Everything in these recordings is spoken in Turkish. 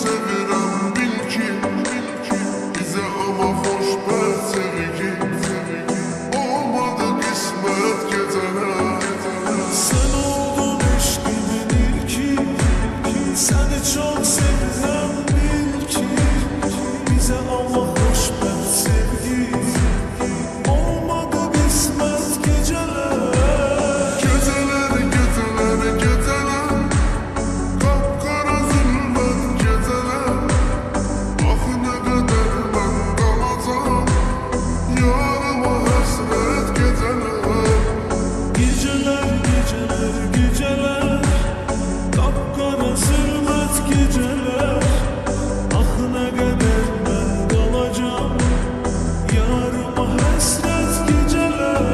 sevirəm bil ki, bizə ama xoşbəxt sevgi olmadı qismət gecələr. Sen oldun eşkimin ilki, seni çok sevirəm bil ki, bize ama xoşbəxt sevgi olmadı qismət gecələr. Geceler, geceler, geceler, kapkara zülmət geceler. Ah ne kadar ben kalacağım yarıma hasret geceler. Geceler, geceler, geceler, kapkara zülmət geceler. Ah ne kadar ben kalacağım yarıma hasret geceler.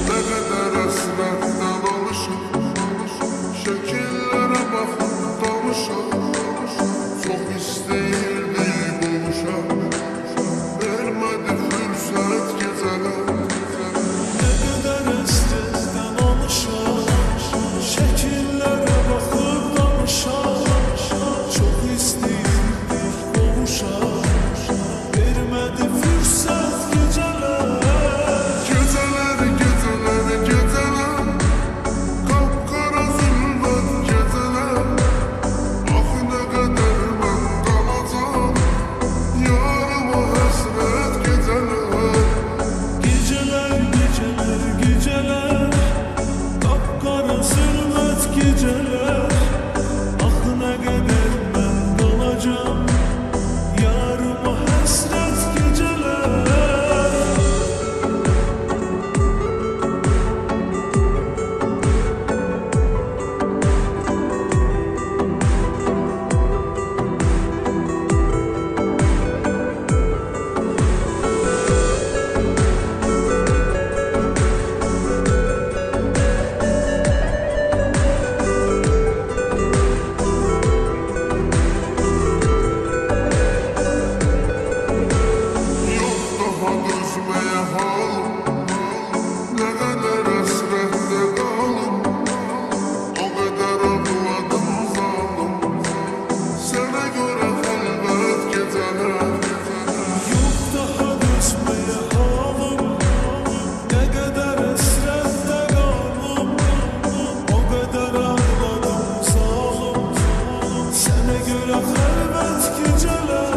Ne kadar hasretten alışım, şekillere bakıp dalmışam. Çok isteyirdik buluşam, vermedi fırsat geceler. Ne kadar esrezden almışam, şekillere bakıp danışam. Çok isteyirdik kavuşam, vermedi fırsat geceler. Geceler, geceler, geceler, kapkara zülmət geceler. Ah ne kadar ben kalacağım yarıma hasret geceler. Geceler, geceler, geceler, kapkara zülmət geceler. Ah ne kadar ben kalacağım yarıma hasret geceler. Yok daha düzmeye halim, ne kadar hasrette kalım. O kadar ağladım zalim, sana göre elbet geceler. Yok daha düşmeye halim, ne kadar esrette kaldım. O kadar ağladım zalim, sana göre elbet geceler.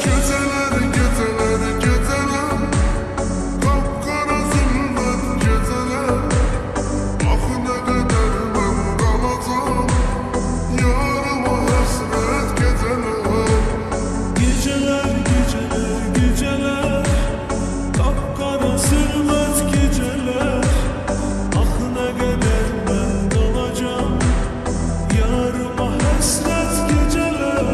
Geceler, geceler, geceler, kapkara zülmət geceler. Ah ne kadar ben kalacağım yarıma hasret geceler. Geceler, geceler, geceler, kapkara zülmət geceler. Ah ne kadar ben kalacağım yarıma hasret geceler.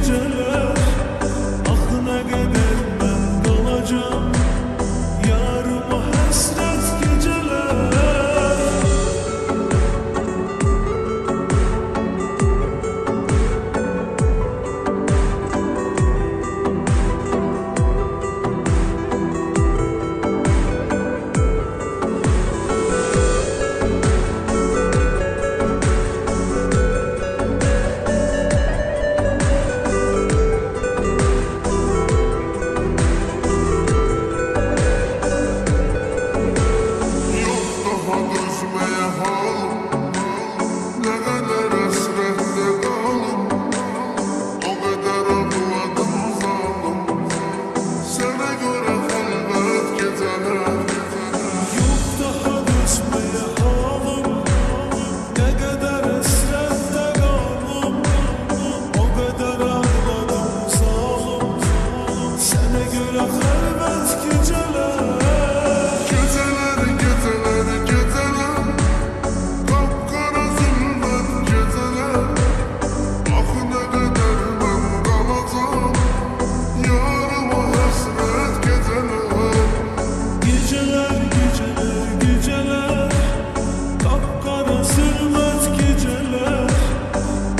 geceler. Ah ne kadar ben kalacağım yarıma hasret geceler. Yok daha düşmeye halim, ne kadar hasrette kalım. O kadar ağladım zalim, sana göre elbet geceler. Yok daha düşmeye halim, ne kadar hasrette kaldım. O kadar ağladım zalim, sana göre elbet geceler. Geceler, geceler, geceler, kapkara zulmet geceler. Ah ne kadar ben kalacağım yarıma hasret geceler. Geceler, geceler, geceler, kapkara zulmet geceler.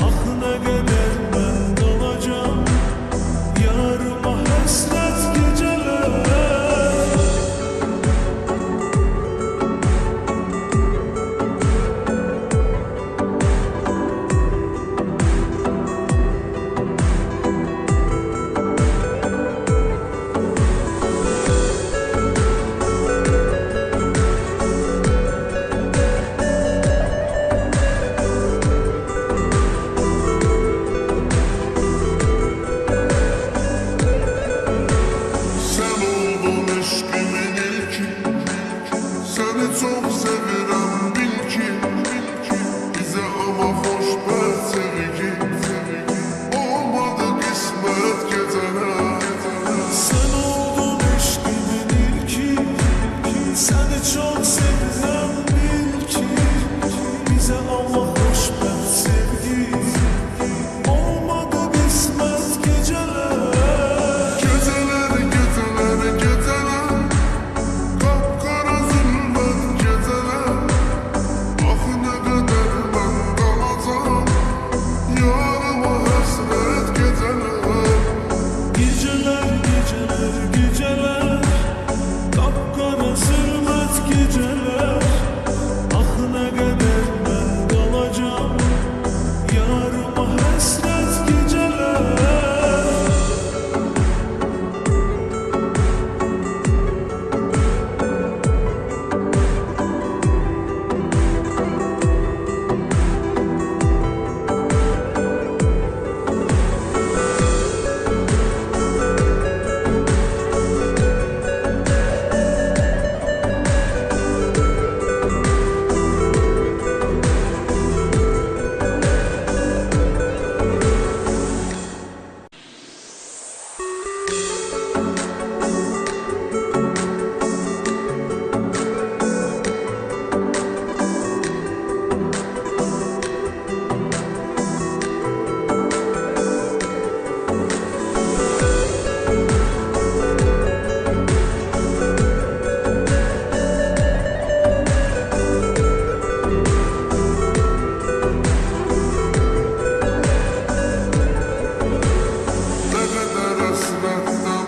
Ah ne kadar ben kalacağım yarıma hasret geceler. Sen oldun aşkımın ilki, seni çok sevirem bil ki. Bize ama hoşbert sevgi, olmadı kısmet geceler. Sen oldun aşkımın ilki, seni çok sevdim bil ki. Bize Allah hoşbert sevgi, olmadı kısmet geceler. Geceler, geceler, geceler, kapkara zulmet geceler. Ah ne kadar ben kalacağım yarıma hasret geceler. Geceler, geceler, geceler, kapkara zulmet geceler. Ah ne kadar ben kalacağım yarıma hasret geceler. Ne kadar hasretten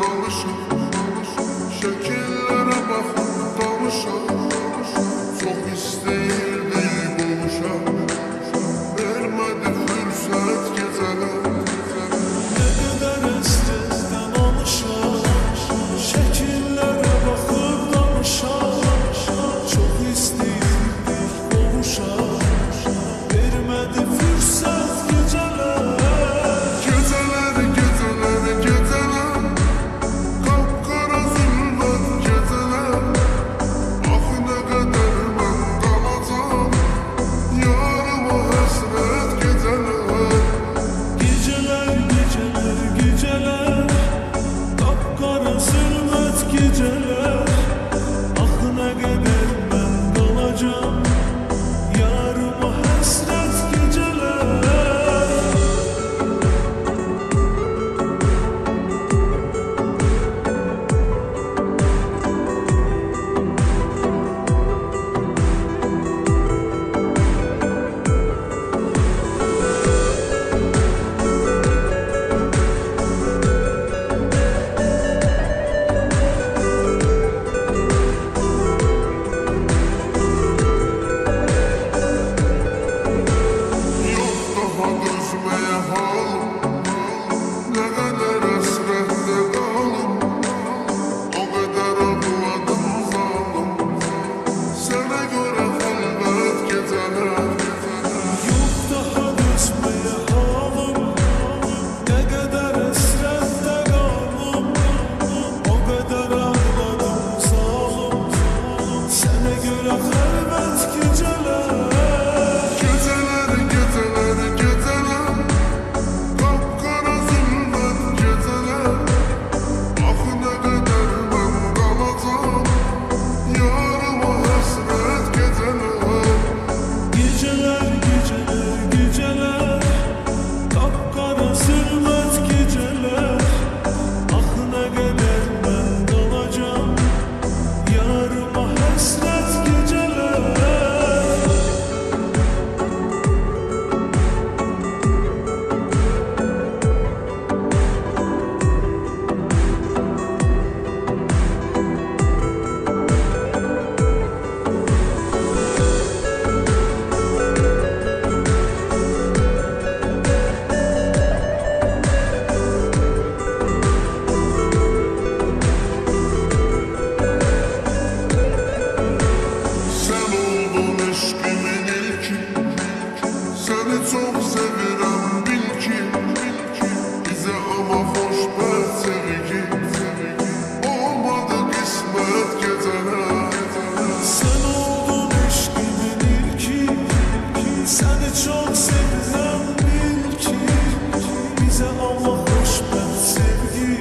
Allah hoşbəxt sevgi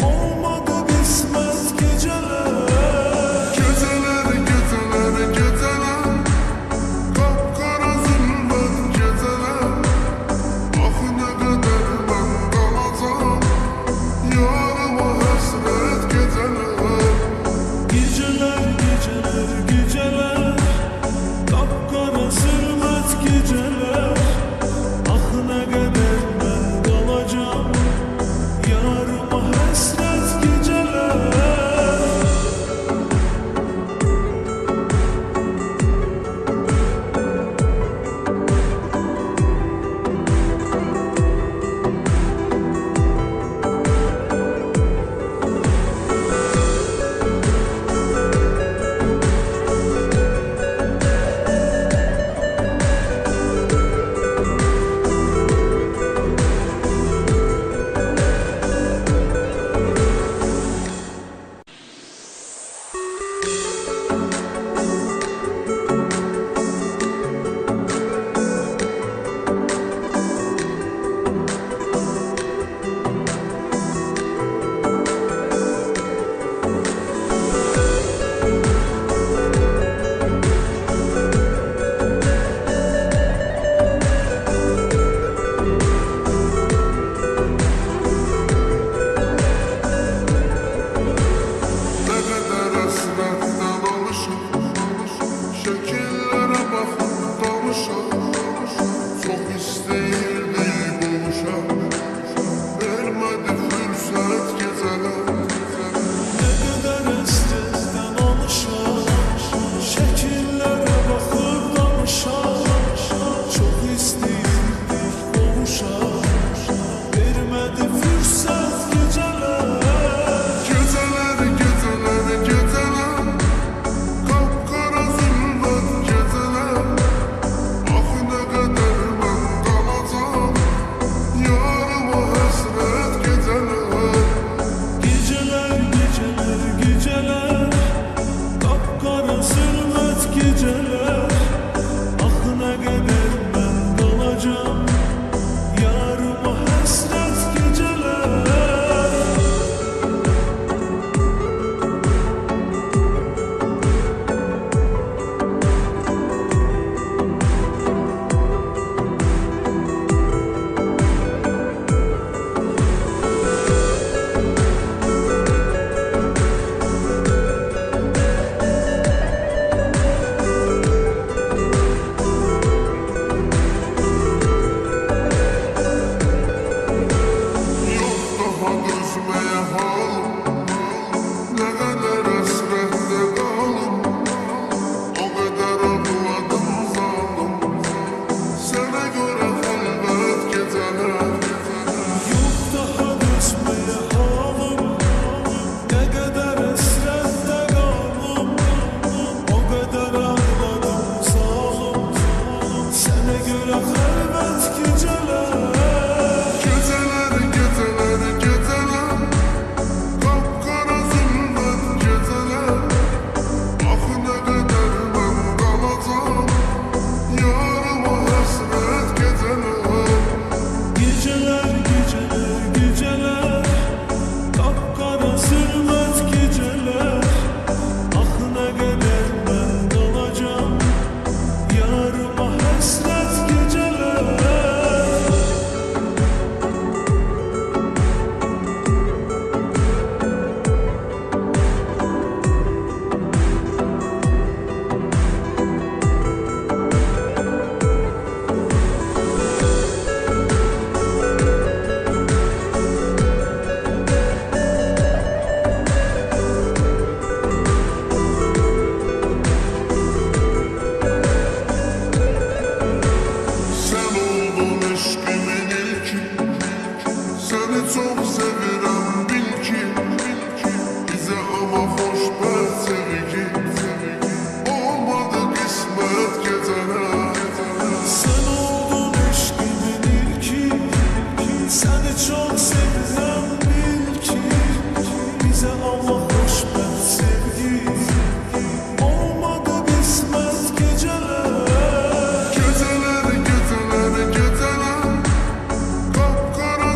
olmadı qismət gecələr. Geceler, geceler, geceler, kapkara zulmet geceler. Ah ne kadar ben kalacağım, yarıma hasret geceler. Gecələr, gecələr, gecələr, qapqara zülmət gecələr. Ah nə qədər mən qalacam, yarıma həsrət gecələr. Ne kadar hasretten alışım, şekillere bakıp danışam. Çok isteyirdik buluşam, vermedi fırsat geceler. Nə qədər əsrətdən alışam, şəkillərə baxıb danışam. Çox istəyirdik qovuşam, vermədi fürsət gecələr. Geceler, geceler, geceler, kapkara zulmet geceler. Ah ne kadar ben kalacağım, yarıma hasret geceler. Gecələr, gecələr, gecələr, qapqara zülmət gecələr. Ah nə qədər mən qalacam, yarıma həsrət gecələr. Yok daha düşmeye halim, ne kadar hasrette kalım. O kadar ağladım zalim, sana göre elbet geceler. Yox daha dözməyə halım, nə qədər əsrətdə qalım. O qədər ağladım zalım, sənə görə xəlvət gecələr. Geceler, geceler, geceler, kapkara zulmet geceler. Ah ne kadar ben kalacağım, yarıma hasret geceler. Gecələr, gecələr, gecələr, qapqara zülmət gecələr. Ah nə qədər mən qalacam, yarıma həsrət gecələr. Sen oldun aşkımın ilki, seni çok sevirem bil ki. Bize ama hoşbert sevgi, olmadı kısmet geceler. Sən oldun eşqimin ilki, səni çox sevirəm bil ki. Bizə Allah xoşbəxt sevgi olmadı qismət gecələr. Geceler, geceler, geceler, kapkara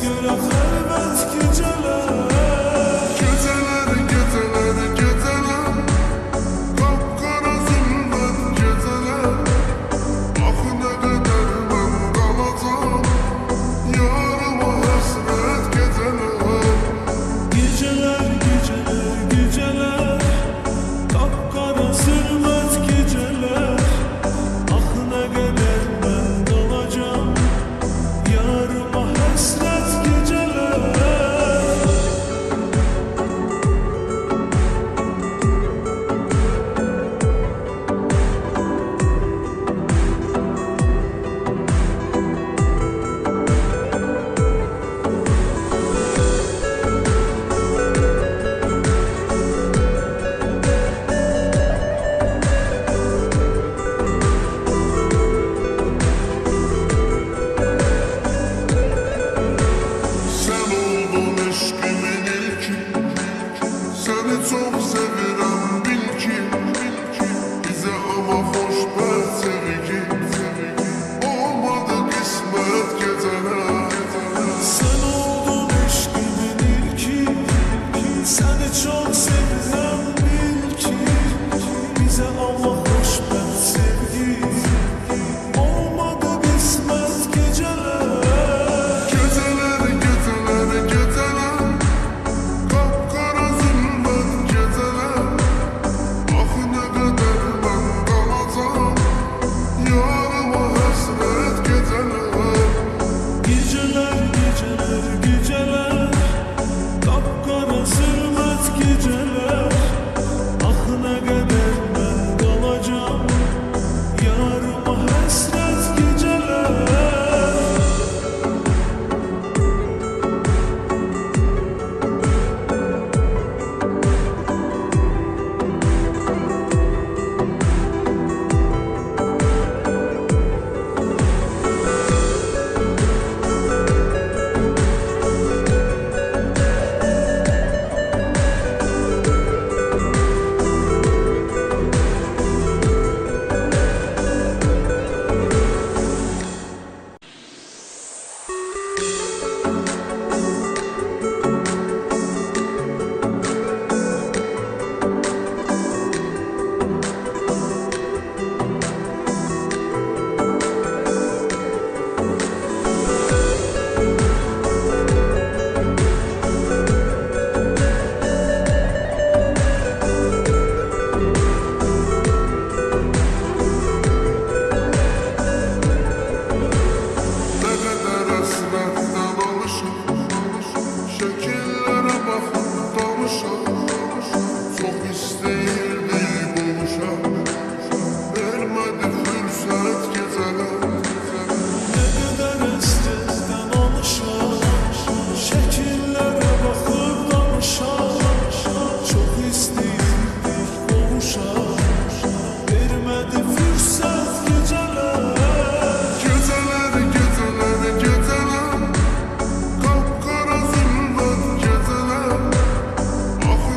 göre xəlvət gecələr Geceler, geceler, geceler Kapkara zülmət geceler Ah ne kadar ben kalacağım Yarıma hasret geceler Gecələr, gecələr, gecələr Qapqara zülmət gecələr Ah nə qədər mən qalacam Yarıma həsrət gecələr Sen oldun eşkimin ilki Seni çok sevirem bil ki Bize ama hoşbert sevgi Olmadı kısmet geceler Sən oldun eşqimin ilki Səni çox sevirəm bil ki Bizə Allah xoşbəxt sevgi Olmadı qismət gecələr Geceler, geceler, geceler Kapkara zulmet geceler Ah ne kadar ben kalacağım Yarıma hasret geceler Gecələr, gecələr, gecələr Qapqara zülmət gecələr Ah nə qədər mən qalacam Yarıma həsrət gecələr Ne kadar hasretten alışım Şekillere bakıp danışam Çok isteyirdik buluşam Vermedi fırsat geceler Nə qədər əsrəzdən alışam Şəkillərə baxıb danışam Çox istəyirdik qovuşam Vermədi fürsət gecələr Geceler, geceler, geceler Kapkara zulmet geceler Ah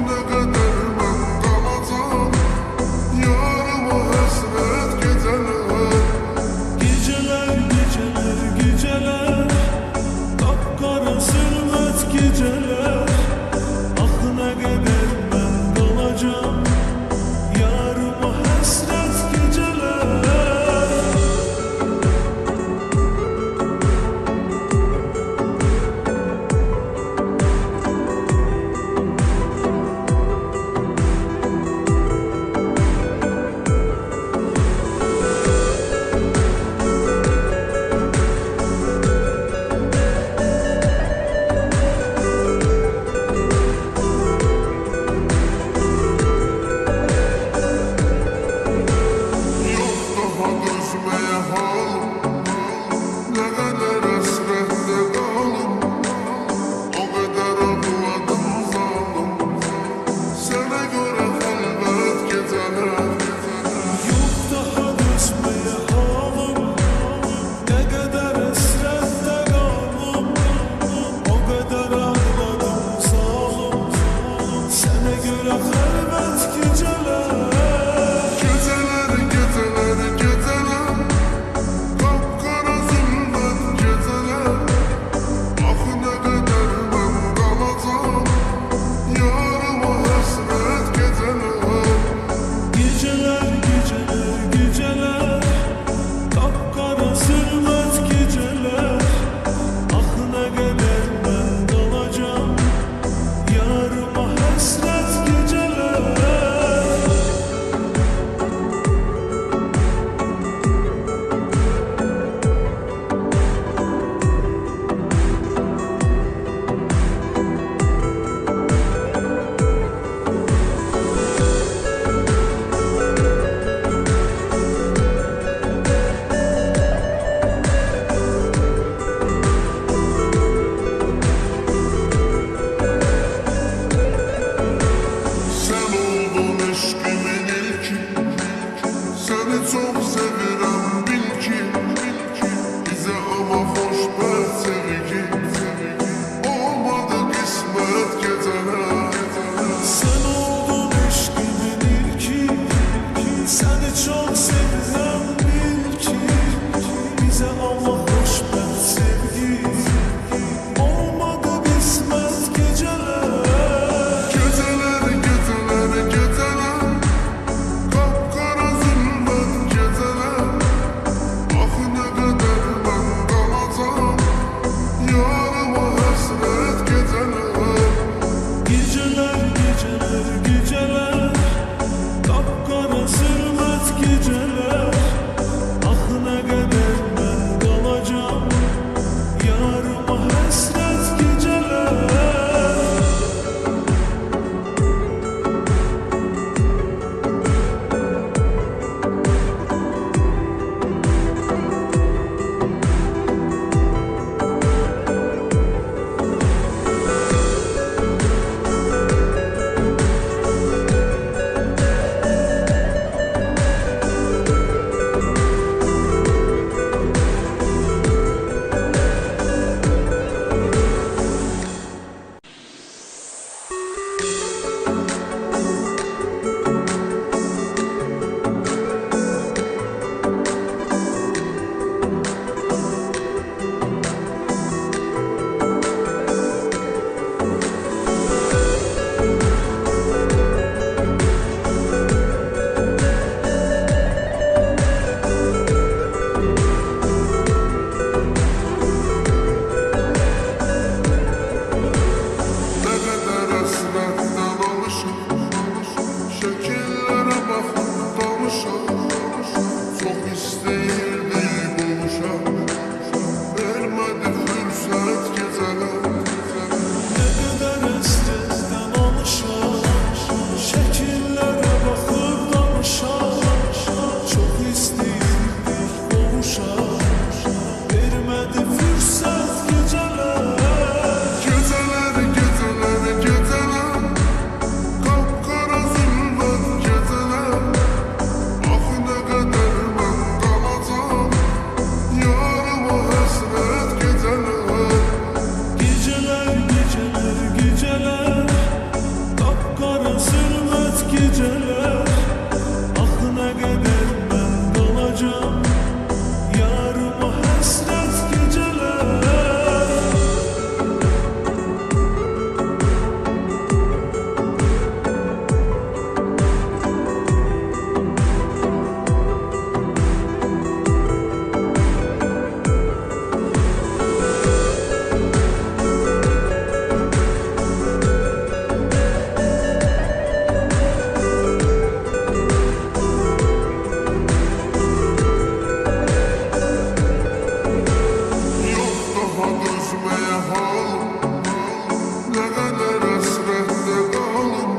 Ne kadar hasrette kalım,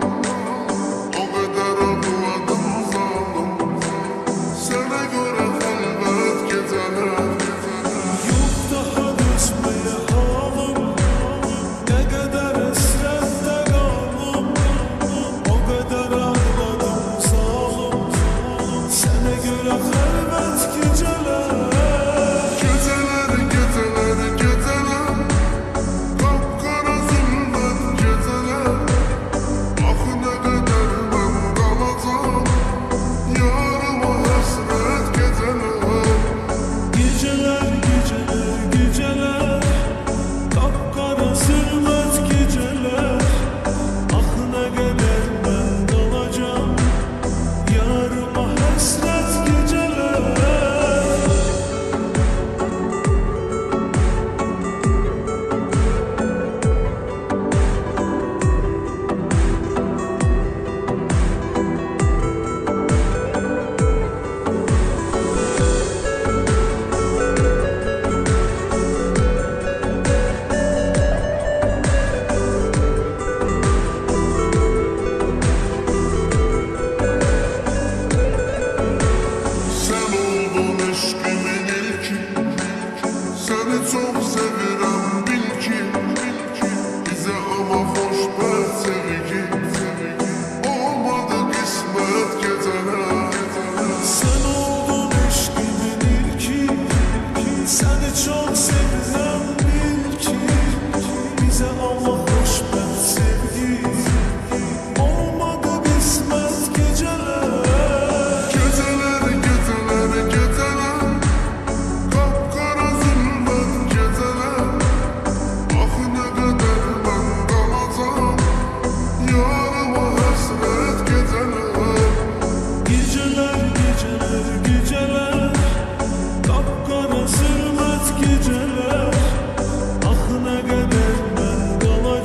o kadar ağladım zalim. Sana göre elbet geceler. Yok daha düşmeye halim, ne kadar esrette kalım, o kadar ağladım zalim. Sana göre elbet geceler. Geceler, geceler, geceler, kapkara zulmet geceler. Ah ne kadar ben kalacağım, yarıma hasret geceler. Geceler, geceler, geceler, kapkara zulmet geceler. Ah ne kadar ben kalacağım, yarıma hasret geceler. Sen oldun eşkimin ilki, seni çok sevirem bil ki. Bize ama hoşbert sevgi, olmadı kısmet geceler. Sen oldun eşkimin ilki, seni çok sevdim bil ki. Bize Allah hoşbert sevgi, olmadı kısmet geceler. Geceler, geceler, geceler, kapkara zulmet geceler. Ah ne kadar ben kalacağım, yarıma hasret geceler. Geceler, geceler, geceler, kapkara zulmet geceler. Ah ne kadar ben kalacağım,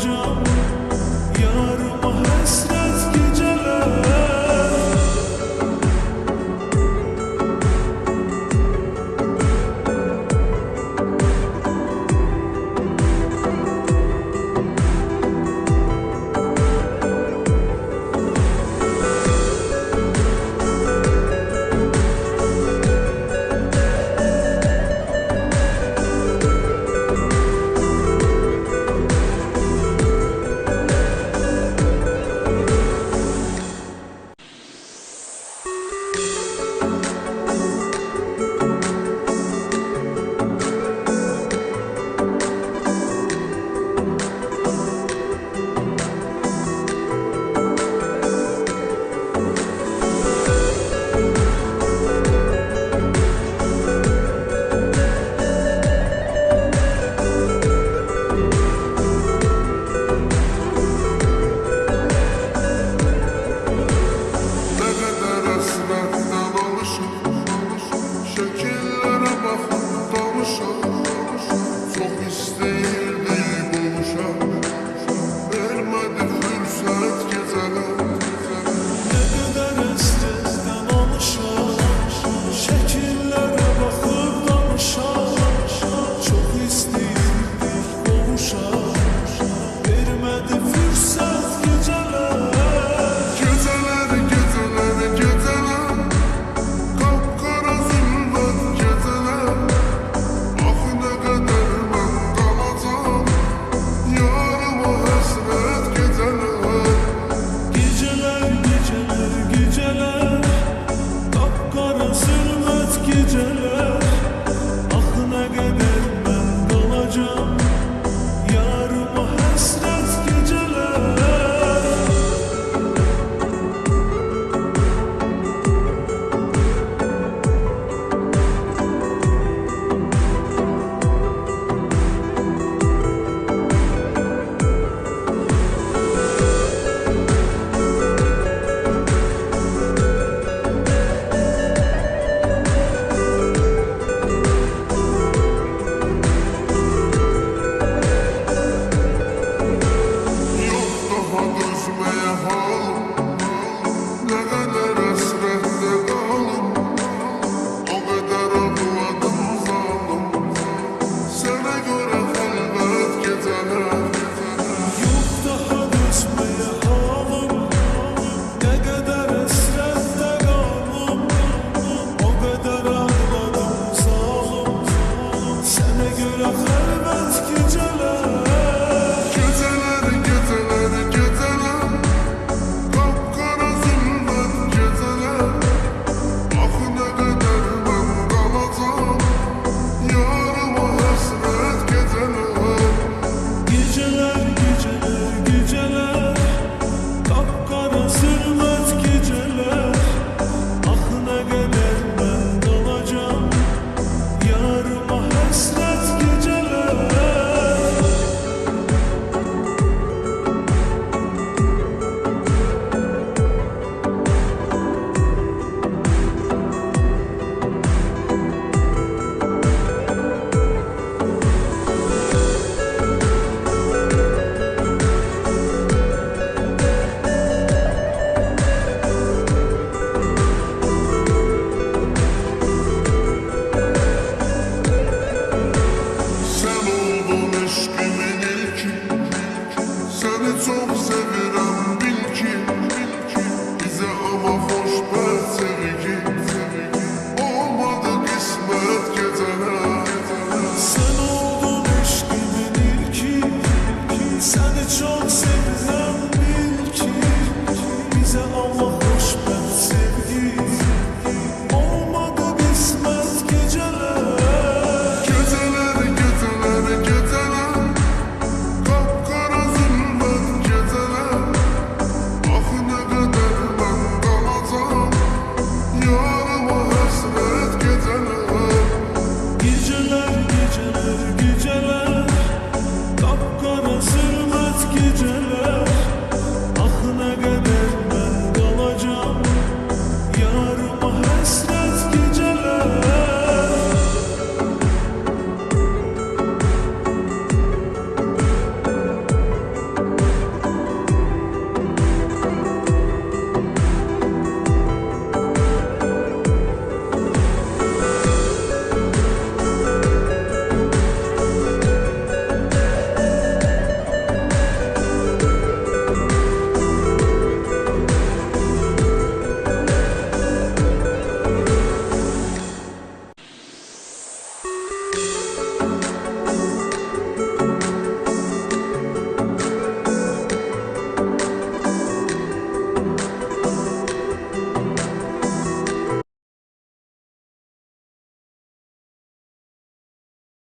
çok